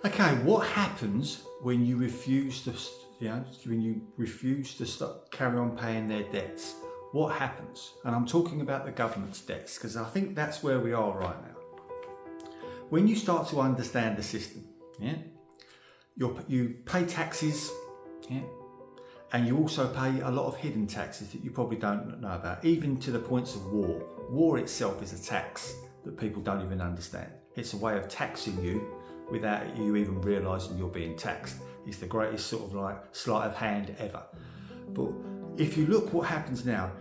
Okay, what happens when you refuse to, carry on paying their debts? What happens? And I'm talking about the government's debts because I think that's where we are right now. When you start to understand the system, yeah, you pay taxes, yeah, and you also pay a lot of hidden taxes that you probably don't know about, even to the points of war. War itself is a tax that people don't even understand. It's a way of taxing you without you even realising you're being taxed. It's the greatest sort of like sleight of hand ever. But if you look what happens now,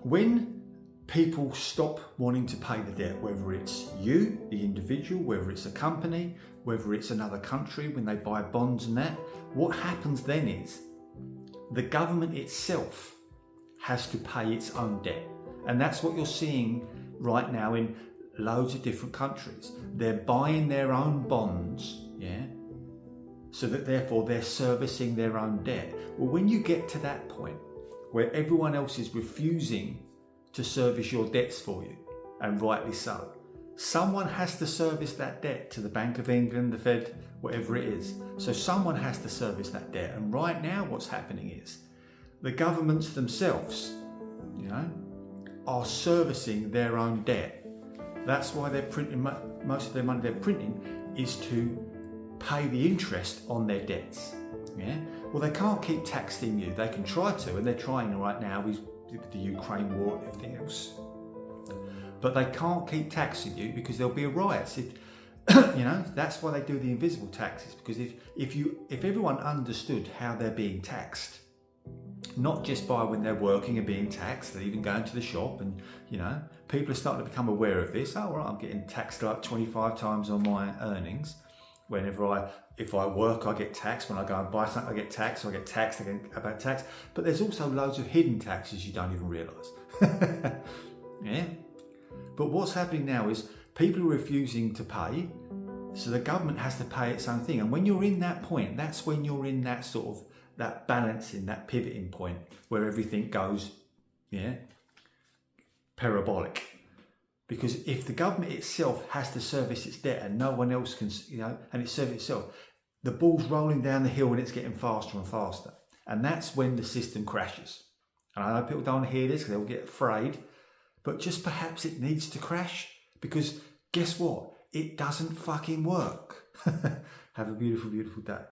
when people stop wanting to pay the debt, whether it's you, the individual, whether it's a company, whether it's another country, when they buy bonds and that, what happens then is the government itself has to pay its own debt. And that's what you're seeing right now in loads of different countries. They're buying their own bonds, yeah, so that therefore they're servicing their own debt. Well, when you get to that point where everyone else is refusing to service your debts for you, and rightly so, someone has to service that debt to the Bank of England, the Fed, whatever it is. So someone has to service that debt. And right now what's happening is the governments themselves, are servicing their own debt. That's why they're printing most of their money they're printing is to pay the interest on their debts. Yeah. Well, they can't keep taxing you. They can try to, and they're trying right now with the Ukraine war and everything else. But they can't keep taxing you because there'll be riots. If that's why they do the invisible taxes. Because if everyone understood how they're being taxed, not just by when they're working and being taxed, they're even going to the shop, and people are starting to become aware of this. Oh, right, I'm getting taxed like 25 times on my earnings. If I work, I get taxed. When I go and buy something, I get taxed. So I get taxed again about tax. But there's also loads of hidden taxes you don't even realise. Yeah. But what's happening now is people are refusing to pay, so the government has to pay its own thing. And when you're in that point, that's when you're in that sort of that balancing, that pivoting point where everything goes, parabolic. Because if the government itself has to service its debt and no one else can, and it's serving itself, the ball's rolling down the hill and it's getting faster and faster. And that's when the system crashes. And I know people don't want to hear this because they'll get afraid, but just perhaps it needs to crash, because guess what? It doesn't fucking work. Have a beautiful, beautiful day.